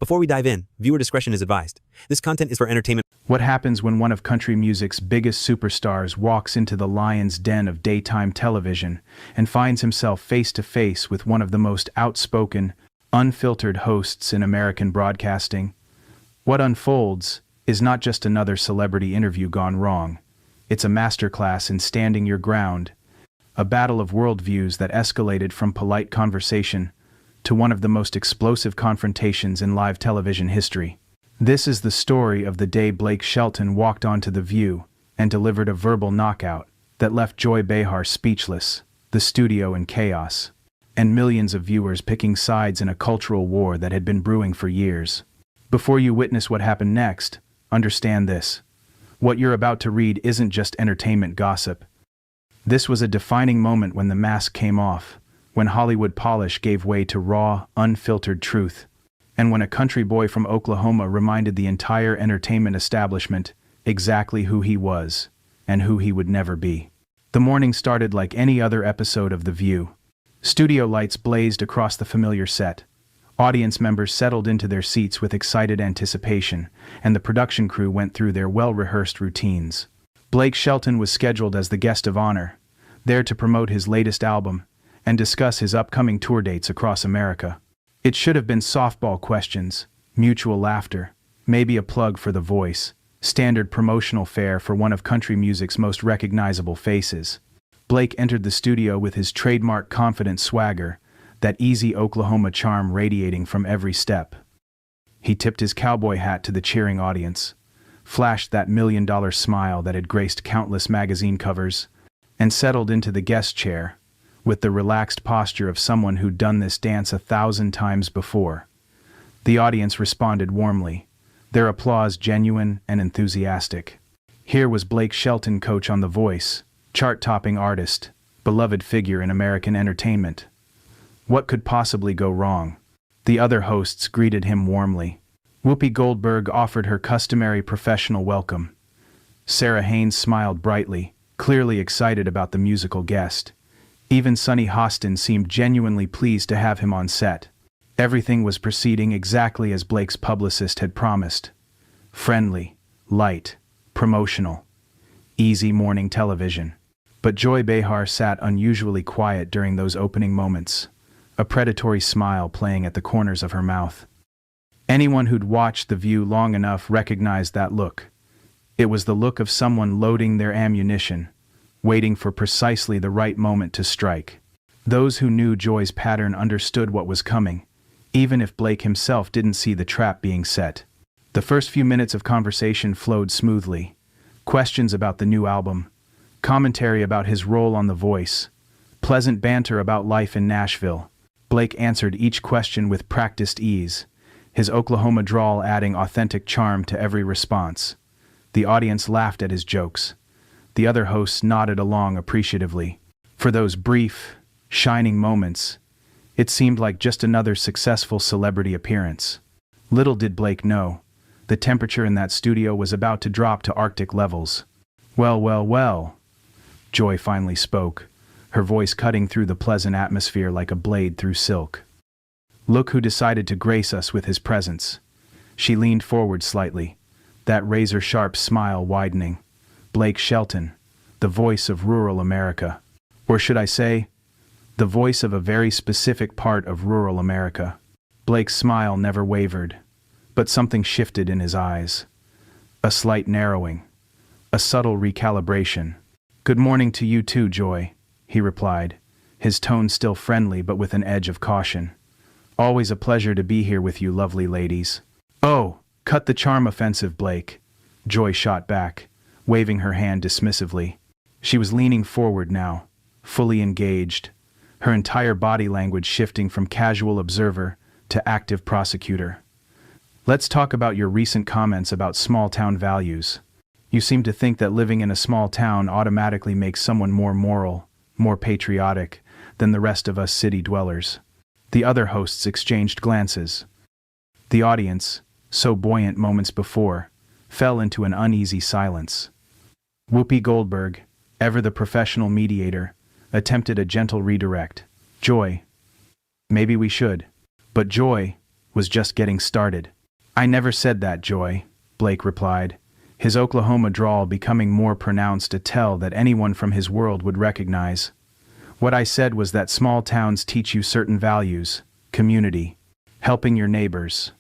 Before we dive in, viewer discretion is advised. This content is for entertainment. What happens when one of country music's biggest superstars walks into the lion's den of daytime television and finds himself face to face with one of the most outspoken, unfiltered hosts in American broadcasting? What unfolds is not just another celebrity interview gone wrong. It's a masterclass in standing your ground, a battle of worldviews that escalated from polite conversation to one of the most explosive confrontations in live television history. This is the story of the day Blake Shelton walked onto The View and delivered a verbal knockout that left Joy Behar speechless, the studio in chaos, and millions of viewers picking sides in a cultural war that had been brewing for years. Before you witness what happened next, understand this. What you're about to read isn't just entertainment gossip. This was a defining moment when the mask came off, when Hollywood polish gave way to raw, unfiltered truth, and when a country boy from Oklahoma reminded the entire entertainment establishment exactly who he was and who he would never be. The morning started like any other episode of The View. Studio lights blazed across the familiar set. Audience members settled into their seats with excited anticipation, and the production crew went through their well-rehearsed routines. Blake Shelton was scheduled as the guest of honor, there to promote his latest album and discuss his upcoming tour dates across America. It should have been softball questions, mutual laughter, maybe a plug for The Voice, standard promotional fare for one of country music's most recognizable faces. Blake entered the studio with his trademark confident swagger, that easy Oklahoma charm radiating from every step. He tipped his cowboy hat to the cheering audience, flashed that million-dollar smile that had graced countless magazine covers, and settled into the guest chair, with the relaxed posture of someone who'd done this dance 1,000 times before. The audience responded warmly, their applause genuine and enthusiastic. Here was Blake Shelton, coach on The Voice, chart-topping artist, beloved figure in American entertainment. What could possibly go wrong? The other hosts greeted him warmly. Whoopi Goldberg offered her customary professional welcome. Sarah Haynes smiled brightly, clearly excited about the musical guest. Even Sunny Hostin seemed genuinely pleased to have him on set. Everything was proceeding exactly as Blake's publicist had promised. Friendly, light, promotional, easy morning television. But Joy Behar sat unusually quiet during those opening moments, a predatory smile playing at the corners of her mouth. Anyone who'd watched The View long enough recognized that look. It was the look of someone loading their ammunition, waiting for precisely the right moment to strike. Those who knew Joy's pattern understood what was coming, even if Blake himself didn't see the trap being set. The first few minutes of conversation flowed smoothly. Questions about the new album, commentary about his role on The Voice, pleasant banter about life in Nashville. Blake answered each question with practiced ease, his Oklahoma drawl adding authentic charm to every response. The audience laughed at his jokes. The other hosts nodded along appreciatively. For those brief, shining moments, it seemed like just another successful celebrity appearance. Little did Blake know, the temperature in that studio was about to drop to Arctic levels. Well, Joy finally spoke, her voice cutting through the pleasant atmosphere like a blade through silk. Look who decided to grace us with his presence. She leaned forward slightly, that razor-sharp smile widening. Blake Shelton, the voice of rural America. Or should I say, the voice of a very specific part of rural America. Blake's smile never wavered, but something shifted in his eyes. A slight narrowing, a subtle recalibration. "Good morning to you too, Joy," he replied, his tone still friendly but with an edge of caution. "Always a pleasure to be here with you lovely ladies." "Oh, cut the charm offensive, Blake," Joy shot back, waving her hand dismissively. She was leaning forward now, fully engaged, her entire body language shifting from casual observer to active prosecutor. "Let's talk about your recent comments about small-town values. You seem to think that living in a small town automatically makes someone more moral, more patriotic, than the rest of us city dwellers." The other hosts exchanged glances. The audience, so buoyant moments before, fell into an uneasy silence. Whoopi Goldberg, ever the professional mediator, attempted a gentle redirect. "Joy, maybe we should." But Joy was just getting started. I never said that, Joy, Blake replied, his Oklahoma drawl becoming more pronounced, a tell that anyone from his world would recognize. What I said was that small towns teach you certain values: community, helping your neighbors,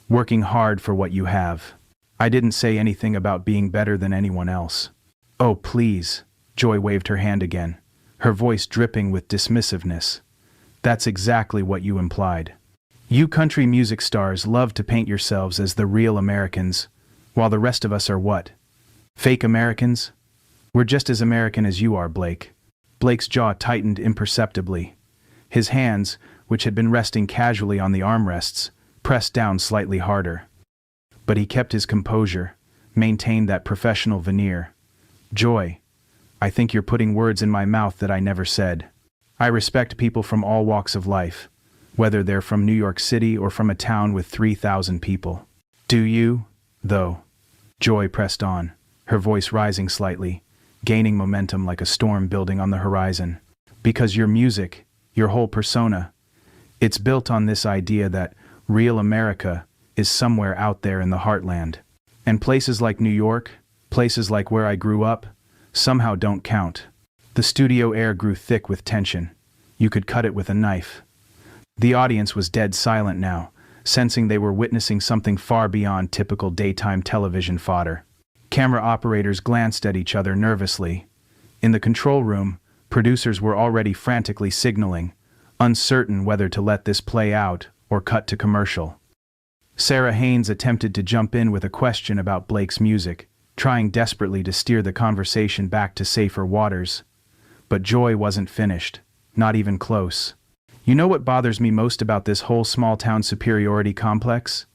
working hard for what you have. I didn't say anything about being better than anyone else. Oh, please, Joy waved her hand again, her voice dripping with dismissiveness. That's exactly what you implied. You country music stars love to paint yourselves as the real Americans, while the rest of us are what? Fake Americans? We're just as American as you are, Blake. Blake's jaw tightened imperceptibly. His hands, which had been resting casually on the armrests, pressed down slightly harder. But he kept his composure, maintained that professional veneer. Joy, I think you're putting words in my mouth that I never said. I respect people from all walks of life, whether they're from New York City or from a town with 3,000 people. Do you, though? Joy pressed on, her voice rising slightly, gaining momentum like a storm building on the horizon. Because your music, your whole persona, it's built on this idea that real America is somewhere out there in the heartland. And places like New York, places like where I grew up, somehow don't count. The studio air grew thick with tension. You could cut it with a knife. The audience was dead silent now, sensing they were witnessing something far beyond typical daytime television fodder. Camera operators glanced at each other nervously. In the control room, producers were already frantically signaling, uncertain whether to let this play out or cut to commercial. Sarah Haynes attempted to jump in with a question about Blake's music, trying desperately to steer the conversation back to safer waters. But Joy wasn't finished, not even close. You know what bothers me most about this whole small-town superiority complex?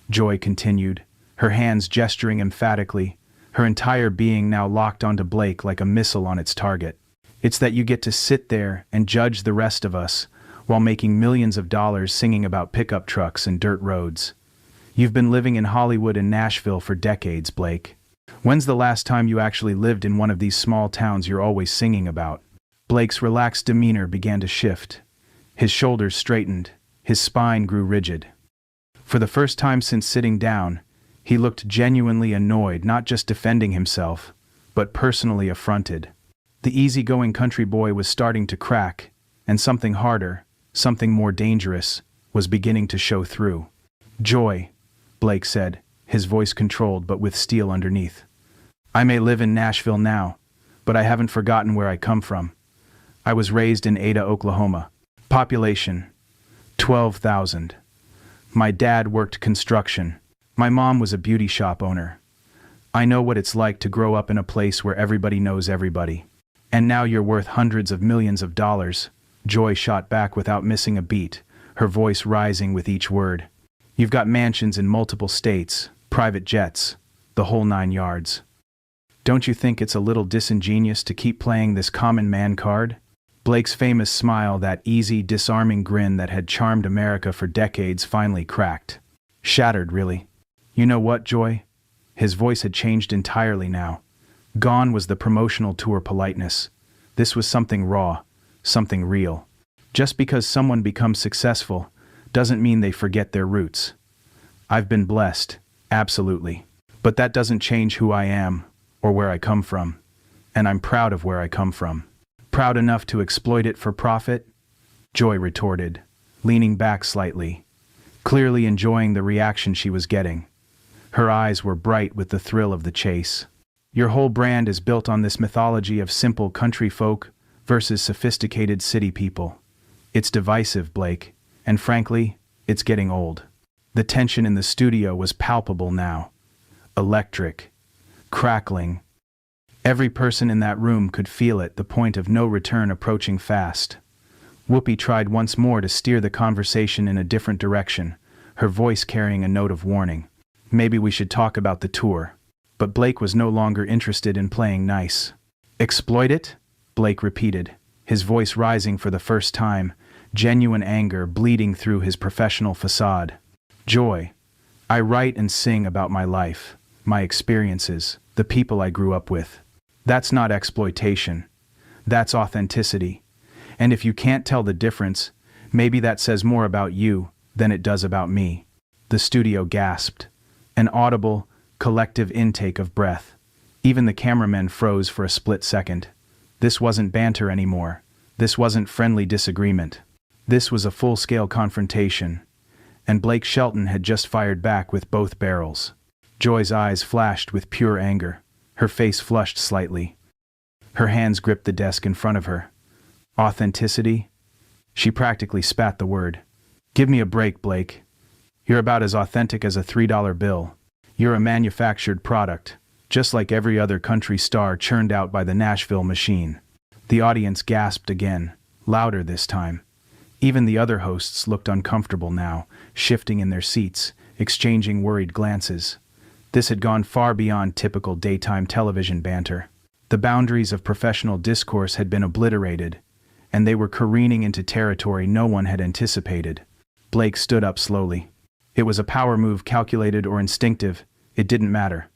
Joy continued, her hands gesturing emphatically, her entire being now locked onto Blake like a missile on its target. It's that you get to sit there and judge the rest of us while making millions of dollars singing about pickup trucks and dirt roads. You've been living in Hollywood and Nashville for decades, Blake. When's the last time you actually lived in one of these small towns you're always singing about? Blake's relaxed demeanor began to shift. His shoulders straightened, his spine grew rigid. For the first time since sitting down, he looked genuinely annoyed, not just defending himself, but personally affronted. The easygoing country boy was starting to crack, and something harder, something more dangerous, was beginning to show through. Joy, Blake said, his voice controlled but with steel underneath. I may live in Nashville now, but I haven't forgotten where I come from. I was raised in Ada, Oklahoma. Population, 12,000. My dad worked construction. My mom was a beauty shop owner. I know what it's like to grow up in a place where everybody knows everybody. And now you're worth hundreds of millions of dollars. Joy shot back without missing a beat, her voice rising with each word. You've got mansions in multiple states, private jets, the whole 9 yards. Don't you think it's a little disingenuous to keep playing this common man card? Blake's famous smile, that easy, disarming grin that had charmed America for decades, finally cracked. Shattered, really. You know what, Joy? His voice had changed entirely now. Gone was the promotional tour politeness. This was something raw, something real. Just because someone becomes successful doesn't mean they forget their roots. I've been blessed, absolutely. But that doesn't change who I am, or where I come from. And I'm proud of where I come from. Proud enough to exploit it for profit? Joy retorted, leaning back slightly, clearly enjoying the reaction she was getting. Her eyes were bright with the thrill of the chase. Your whole brand is built on this mythology of simple country folk versus sophisticated city people. It's divisive, Blake, and frankly, it's getting old. The tension in the studio was palpable now. Electric. Crackling. Every person in that room could feel it, the point of no return approaching fast. Whoopi tried once more to steer the conversation in a different direction, her voice carrying a note of warning. Maybe we should talk about the tour. But Blake was no longer interested in playing nice. Exploit it? Blake repeated, his voice rising for the first time, genuine anger bleeding through his professional facade. Joy, I write and sing about my life, my experiences, the people I grew up with. That's not exploitation. That's authenticity. And if you can't tell the difference, maybe that says more about you than it does about me. The studio gasped. An audible, collective intake of breath. Even the cameramen froze for a split second. This wasn't banter anymore. This wasn't friendly disagreement. This was a full-scale confrontation. And Blake Shelton had just fired back with both barrels. Joy's eyes flashed with pure anger. Her face flushed slightly. Her hands gripped the desk in front of her. Authenticity? She practically spat the word. Give me a break, Blake. You're about as authentic as a $3 bill. You're a manufactured product, just like every other country star churned out by the Nashville machine. The audience gasped again, louder this time. Even the other hosts looked uncomfortable now, shifting in their seats, exchanging worried glances. This had gone far beyond typical daytime television banter. The boundaries of professional discourse had been obliterated, and they were careening into territory no one had anticipated. Blake stood up slowly. It was a power move, calculated or instinctive. It didn't matter.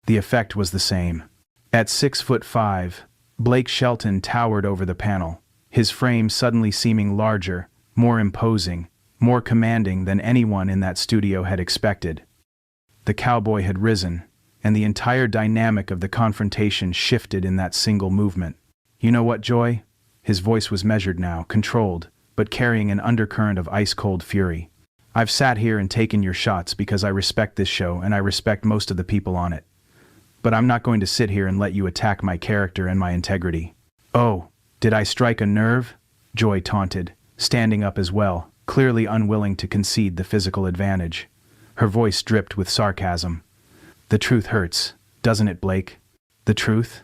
The effect was the same. At 6'5", Blake Shelton towered over the panel, his frame suddenly seeming larger, more imposing, more commanding than anyone in that studio had expected. The cowboy had risen, and the entire dynamic of the confrontation shifted in that single movement. You know what, Joy? His voice was measured now, controlled, but carrying an undercurrent of ice-cold fury. I've sat here and taken your shots because I respect this show and I respect most of the people on it. But I'm not going to sit here and let you attack my character and my integrity. Oh, did I strike a nerve? Joy taunted, standing up as well, clearly unwilling to concede the physical advantage. Her voice dripped with sarcasm. The truth hurts, doesn't it, Blake? The truth?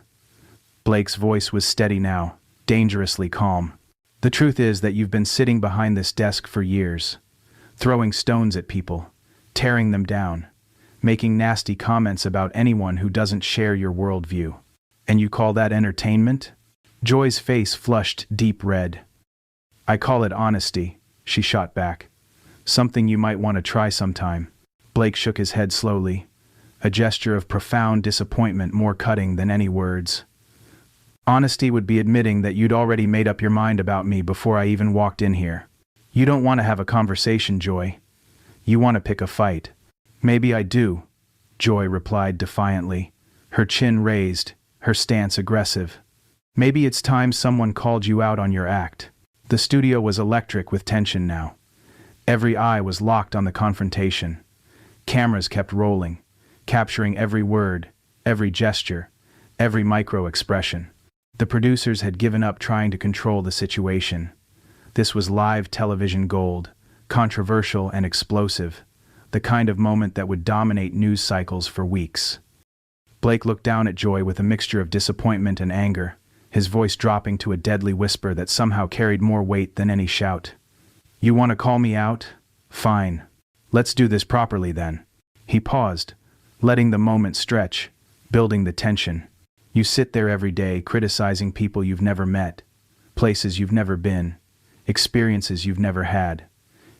Blake's voice was steady now, dangerously calm. The truth is that you've been sitting behind this desk for years, throwing stones at people, tearing them down, making nasty comments about anyone who doesn't share your worldview. And you call that entertainment? Joy's face flushed deep red. I call it honesty, she shot back. Something you might want to try sometime. Blake shook his head slowly, a gesture of profound disappointment more cutting than any words. Honesty would be admitting that you'd already made up your mind about me before I even walked in here. You don't want to have a conversation, Joy. You want to pick a fight. Maybe I do, Joy replied defiantly, her chin raised, her stance aggressive. Maybe it's time someone called you out on your act. The studio was electric with tension now. Every eye was locked on the confrontation. Cameras kept rolling, capturing every word, every gesture, every micro-expression. The producers had given up trying to control the situation. This was live television gold, controversial and explosive, the kind of moment that would dominate news cycles for weeks. Blake looked down at Joy with a mixture of disappointment and anger, his voice dropping to a deadly whisper that somehow carried more weight than any shout. You want to call me out? Fine. Let's do this properly then. He paused, letting the moment stretch, building the tension. You sit there every day criticizing people you've never met, places you've never been, experiences you've never had.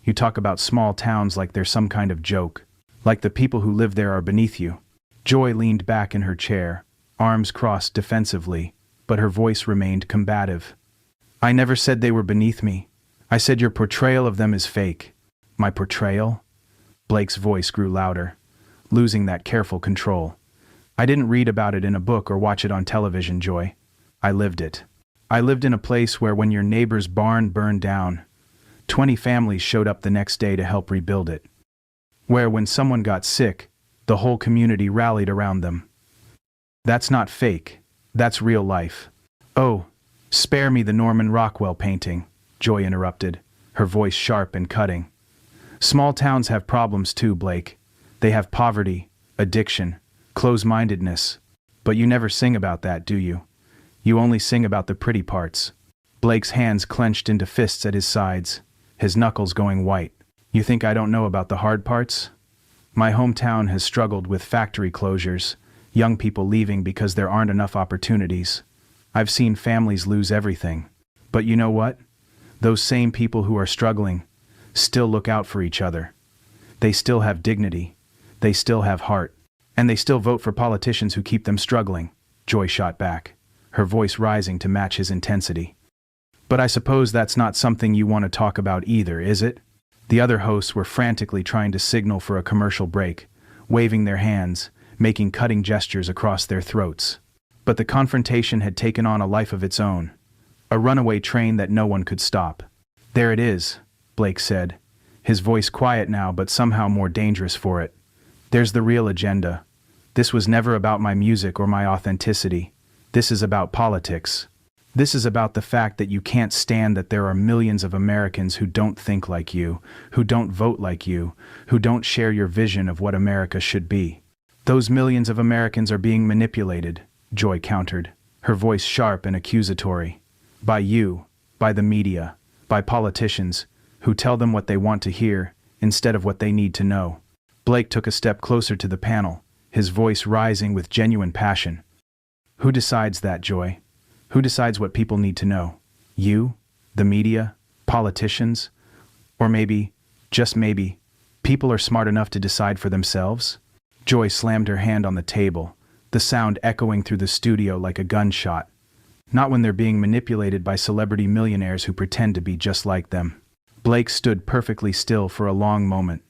You talk about small towns like they're some kind of joke, like the people who live there are beneath you. Joy leaned back in her chair, arms crossed defensively, but her voice remained combative. I never said they were beneath me. I said your portrayal of them is fake. My portrayal? Blake's voice grew louder, losing that careful control. I didn't read about it in a book or watch it on television, Joy. I lived it. I lived in a place where when your neighbor's barn burned down, 20 families showed up the next day to help rebuild it. Where when someone got sick, the whole community rallied around them. That's not fake. That's real life. Oh, spare me the Norman Rockwell painting, Joy interrupted, her voice sharp and cutting. Small towns have problems too, Blake. They have poverty, addiction, close-mindedness. But you never sing about that, do you? You only sing about the pretty parts. Blake's hands clenched into fists at his sides, his knuckles going white. You think I don't know about the hard parts? My hometown has struggled with factory closures, young people leaving because there aren't enough opportunities. I've seen families lose everything. But you know what? Those same people who are struggling still look out for each other. They still have dignity. They still have heart. And they still vote for politicians who keep them struggling, Joy shot back, her voice rising to match his intensity. But I suppose that's not something you want to talk about either, is it? The other hosts were frantically trying to signal for a commercial break, waving their hands, making cutting gestures across their throats. But the confrontation had taken on a life of its own, a runaway train that no one could stop. "There it is," Blake said, his voice quiet now but somehow more dangerous for it. "There's the real agenda. This was never about my music or my authenticity. This is about politics. This is about the fact that you can't stand that there are millions of Americans who don't think like you, who don't vote like you, who don't share your vision of what America should be. Those millions of Americans are being manipulated," Joy countered, her voice sharp and accusatory. "By you, by the media, by politicians, who tell them what they want to hear, instead of what they need to know." Blake took a step closer to the panel, his voice rising with genuine passion. "Who decides that, Joy? Who decides what people need to know? You? The media? Politicians? Or maybe, just maybe, people are smart enough to decide for themselves?" Joy slammed her hand on the table, the sound echoing through the studio like a gunshot. "Not when they're being manipulated by celebrity millionaires who pretend to be just like them." Blake stood perfectly still for a long moment,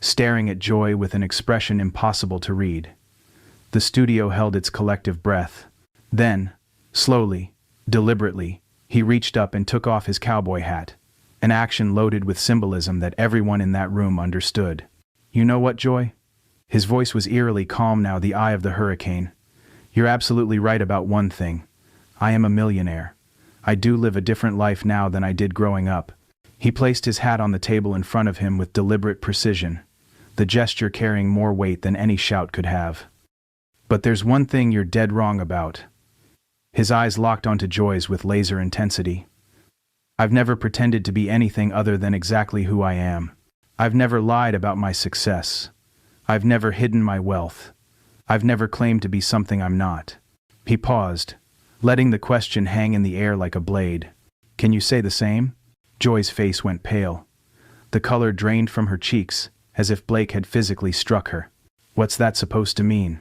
staring at Joy with an expression impossible to read. The studio held its collective breath. Then, slowly, deliberately, he reached up and took off his cowboy hat, an action loaded with symbolism that everyone in that room understood. "You know what, Joy?" His voice was eerily calm now, the eye of the hurricane. "You're absolutely right about one thing. I am a millionaire. I do live a different life now than I did growing up." He placed his hat on the table in front of him with deliberate precision, the gesture carrying more weight than any shout could have. "But there's one thing you're dead wrong about." His eyes locked onto Joy's with laser intensity. "I've never pretended to be anything other than exactly who I am. I've never lied about my success. I've never hidden my wealth. I've never claimed to be something I'm not." He paused, letting the question hang in the air like a blade. "Can you say the same?" Joy's face went pale. The color drained from her cheeks, as if Blake had physically struck her. "What's that supposed to mean?"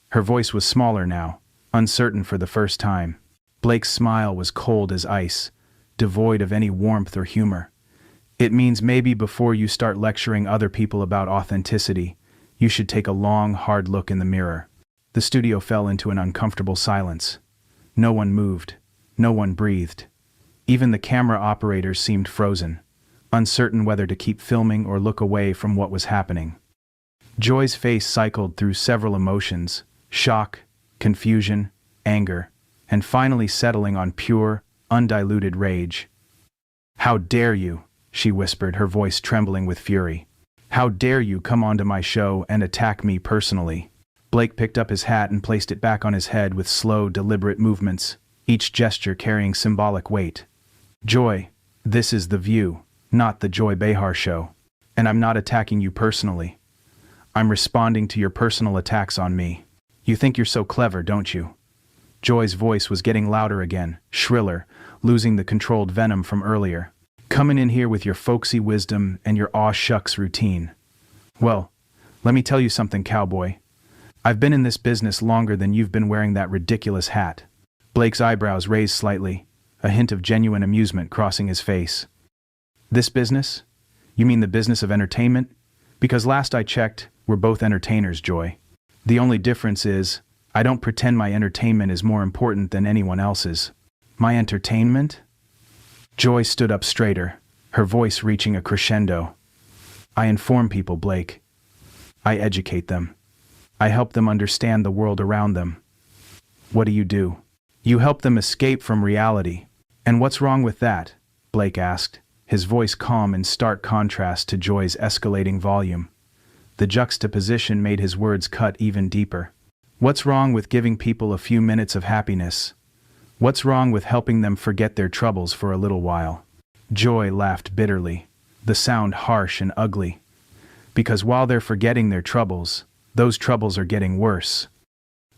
Her voice was smaller now, uncertain for the first time. Blake's smile was cold as ice, devoid of any warmth or humor. "It means maybe before you start lecturing other people about authenticity, you should take a long, hard look in the mirror." The studio fell into an uncomfortable silence. No one moved. No one breathed. Even the camera operators seemed frozen, uncertain whether to keep filming or look away from what was happening. Joy's face cycled through several emotions: shock, confusion, anger, and finally settling on pure, undiluted rage. "How dare you?" she whispered, her voice trembling with fury. "How dare you come onto my show and attack me personally?" Blake picked up his hat and placed it back on his head with slow, deliberate movements, each gesture carrying symbolic weight. "Joy, this is The View, not the Joy Behar Show. And I'm not attacking you personally. I'm responding to your personal attacks on me. You think you're so clever, don't you?" Joy's voice was getting louder again, shriller, losing the controlled venom from earlier. "Coming in here with your folksy wisdom and your aw shucks routine. Well, let me tell you something, cowboy. I've been in this business longer than you've been wearing that ridiculous hat." Blake's eyebrows raised slightly, a hint of genuine amusement crossing his face. "This business? You mean the business of entertainment? Because last I checked, we're both entertainers, Joy. The only difference is, I don't pretend my entertainment is more important than anyone else's." "My entertainment?" Joy stood up straighter, her voice reaching a crescendo. "I inform people, Blake. I educate them. I help them understand the world around them." "What do? You help them escape from reality." "And what's wrong with that?" Blake asked, his voice calm in stark contrast to Joy's escalating volume. The juxtaposition made his words cut even deeper. "What's wrong with giving people a few minutes of happiness? What's wrong with helping them forget their troubles for a little while?" Joy laughed bitterly, the sound harsh and ugly. "Because while they're forgetting their troubles, those troubles are getting worse.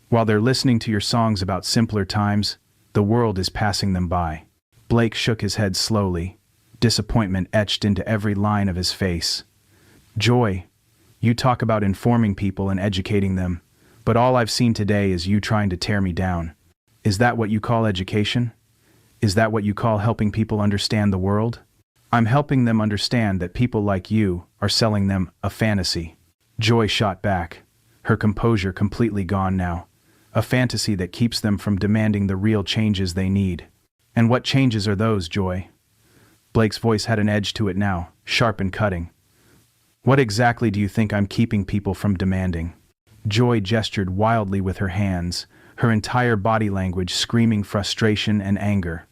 While they're listening to your songs about simpler times, the world is passing them by." Blake shook his head slowly, disappointment etched into every line of his face. "Joy, you talk about informing people and educating them, but all I've seen today is you trying to tear me down. Is that what you call education? Is that what you call helping people understand the world?" I'm helping them understand that people like you are selling them a fantasy. Joy shot back, her composure completely gone now. A fantasy that keeps them from demanding the real changes they need. And what changes are those, Joy? Blake's voice had an edge to it now, sharp and cutting. What exactly do you think I'm keeping people from demanding? Joy gestured wildly with her hands, her entire body language screaming frustration and anger.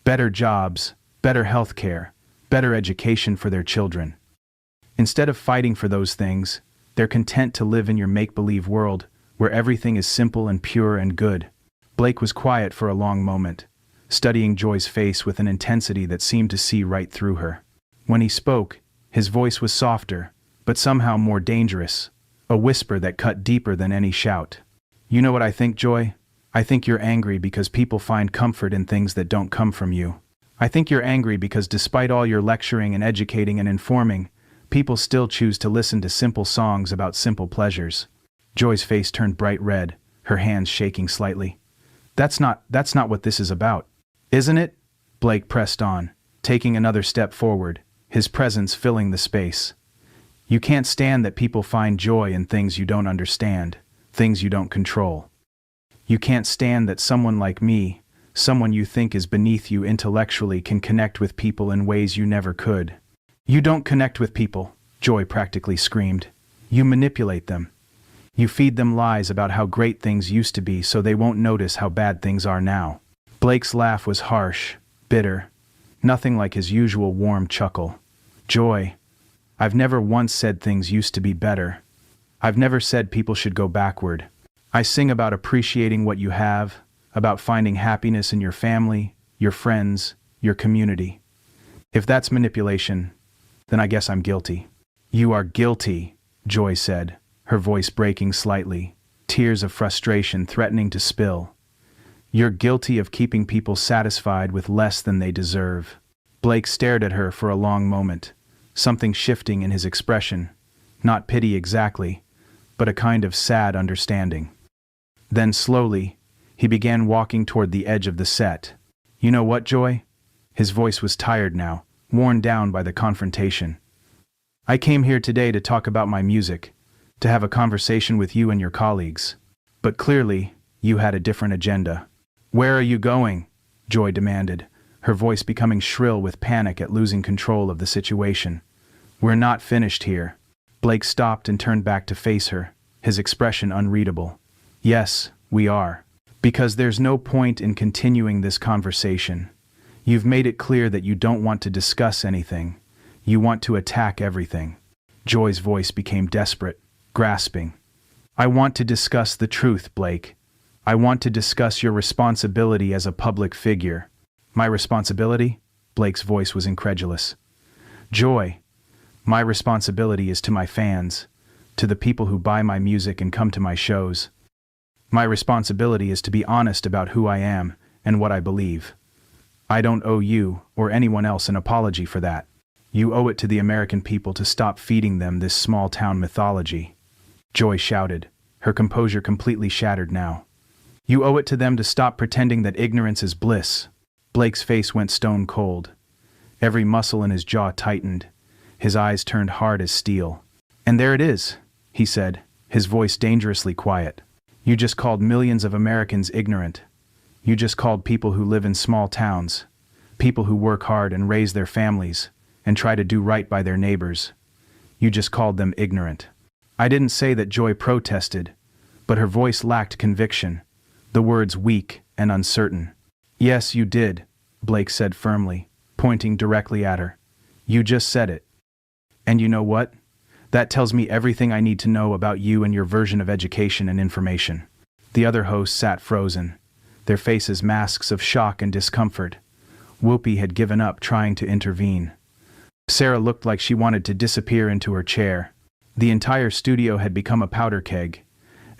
Better jobs, better health care, better education for their children. Instead of fighting for those things, they're content to live in your make-believe world, where everything is simple and pure and good. Blake was quiet for a long moment, studying Joy's face with an intensity that seemed to see right through her. When he spoke, his voice was softer, but somehow more dangerous, a whisper that cut deeper than any shout. You know what I think, Joy? I think you're angry because people find comfort in things that don't come from you. I think you're angry because despite all your lecturing and educating and informing, people still choose to listen to simple songs about simple pleasures. Joy's face turned bright red, her hands shaking slightly. That's not what this is about. Isn't it? Blake pressed on, taking another step forward, his presence filling the space. You can't stand that people find joy in things you don't understand, things you don't control. You can't stand that someone like me, someone you think is beneath you intellectually, can connect with people in ways you never could. You don't connect with people, Joy practically screamed. You manipulate them. You feed them lies about how great things used to be so they won't notice how bad things are now. Blake's laugh was harsh, bitter, nothing like his usual warm chuckle. Joy, I've never once said things used to be better. I've never said people should go backward. I sing about appreciating what you have, about finding happiness in your family, your friends, your community. If that's manipulation, then I guess I'm guilty. You are guilty, Joy said, her voice breaking slightly, tears of frustration threatening to spill. You're guilty of keeping people satisfied with less than they deserve. Blake stared at her for a long moment, something shifting in his expression, not pity exactly, but a kind of sad understanding. Then slowly, he began walking toward the edge of the set. You know what, Joy? His voice was tired now, worn down by the confrontation. I came here today to talk about my music, to have a conversation with you and your colleagues. But clearly, you had a different agenda. Where are you going? Joy demanded, her voice becoming shrill with panic at losing control of the situation. We're not finished here. Blake stopped and turned back to face her, his expression unreadable. Yes, we are. Because there's no point in continuing this conversation. You've made it clear that you don't want to discuss anything. You want to attack everything. Joy's voice became desperate, grasping. I want to discuss the truth, Blake. I want to discuss your responsibility as a public figure. My responsibility? Blake's voice was incredulous. Joy, my responsibility is to my fans, to the people who buy my music and come to my shows. My responsibility is to be honest about who I am and what I believe. I don't owe you or anyone else an apology for that. You owe it to the American people to stop feeding them this small-town mythology. Joy shouted, her composure completely shattered now. You owe it to them to stop pretending that ignorance is bliss. Blake's face went stone cold. Every muscle in his jaw tightened. His eyes turned hard as steel. And there it is, he said, his voice dangerously quiet. You just called millions of Americans ignorant. You just called people who live in small towns, people who work hard and raise their families, and try to do right by their neighbors. You just called them ignorant. I didn't say that Joy protested, but her voice lacked conviction, the words weak and uncertain. Yes, you did, Blake said firmly, pointing directly at her. You just said it. And you know what? That tells me everything I need to know about you and your version of education and information. The other hosts sat frozen, their faces masks of shock and discomfort. Whoopi had given up trying to intervene. Sarah looked like she wanted to disappear into her chair. The entire studio had become a powder keg,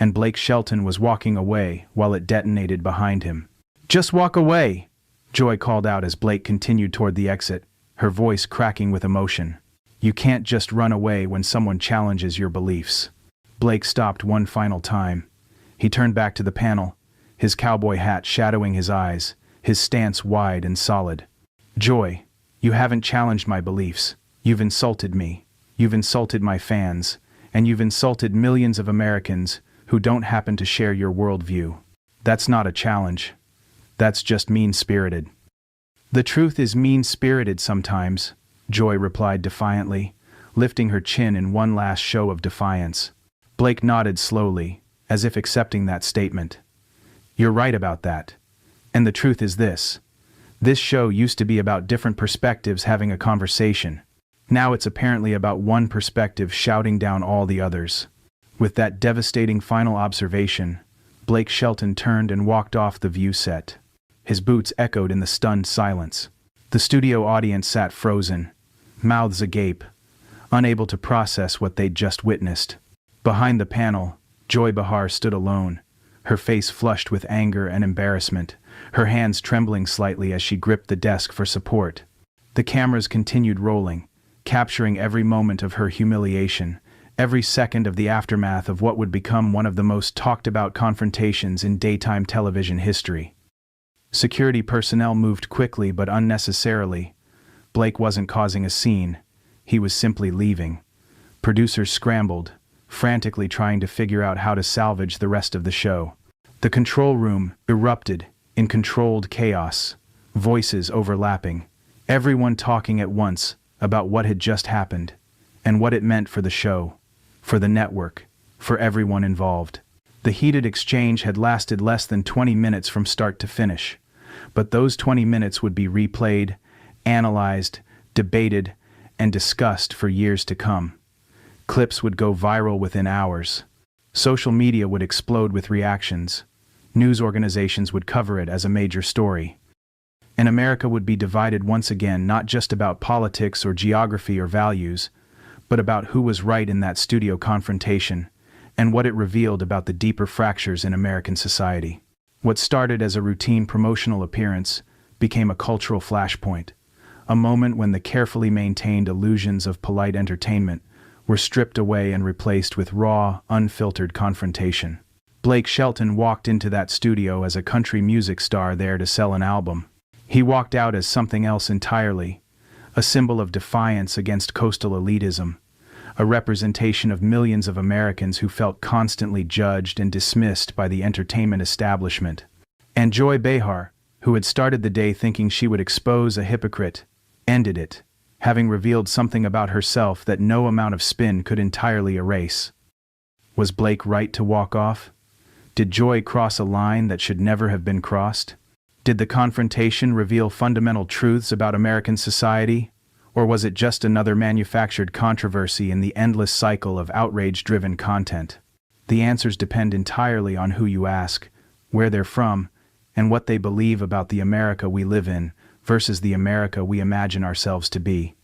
and Blake Shelton was walking away while it detonated behind him. Just walk away, Joy called out as Blake continued toward the exit, her voice cracking with emotion. You can't just run away when someone challenges your beliefs. Blake stopped one final time. He turned back to the panel, his cowboy hat shadowing his eyes, his stance wide and solid. Joy, You haven't challenged my beliefs. You've insulted me. You've insulted my fans. And you've insulted millions of Americans who don't happen to share your worldview. That's not a challenge. That's just mean-spirited." "The truth is mean-spirited sometimes," Joy replied defiantly, lifting her chin in one last show of defiance. Blake nodded slowly, as if accepting that statement. "You're right about that. And the truth is this. This show used to be about different perspectives having a conversation. Now it's apparently about one perspective shouting down all the others." With that devastating final observation, Blake Shelton turned and walked off the view set. His boots echoed in the stunned silence. The studio audience sat frozen, mouths agape, unable to process what they'd just witnessed. Behind the panel, Joy Behar stood alone, her face flushed with anger and embarrassment, her hands trembling slightly as she gripped the desk for support. The cameras continued rolling, capturing every moment of her humiliation, every second of the aftermath of what would become one of the most talked-about confrontations in daytime television history. Security personnel moved quickly but unnecessarily. Blake wasn't causing a scene. He was simply leaving. Producers scrambled, frantically trying to figure out how to salvage the rest of the show. The control room erupted in controlled chaos, voices overlapping, everyone talking at once about what had just happened, and what it meant for the show, for the network, for everyone involved. The heated exchange had lasted less than 20 minutes from start to finish, but those 20 minutes would be replayed, analyzed, debated, and discussed for years to come. Clips would go viral within hours. Social media would explode with reactions. News organizations would cover it as a major story. And America would be divided once again, not just about politics or geography or values, but about who was right in that studio confrontation, and what it revealed about the deeper fractures in American society. What started as a routine promotional appearance became a cultural flashpoint, a moment when the carefully maintained illusions of polite entertainment were stripped away and replaced with raw, unfiltered confrontation. Blake Shelton walked into that studio as a country music star there to sell an album. He walked out as something else entirely, a symbol of defiance against coastal elitism, a representation of millions of Americans who felt constantly judged and dismissed by the entertainment establishment. And Joy Behar, who had started the day thinking she would expose a hypocrite, ended it, having revealed something about herself that no amount of spin could entirely erase. Was Blake right to walk off? Did Joy cross a line that should never have been crossed? Did the confrontation reveal fundamental truths about American society? Or was it just another manufactured controversy in the endless cycle of outrage-driven content? The answers depend entirely on who you ask, where they're from, and what they believe about the America we live in versus the America we imagine ourselves to be.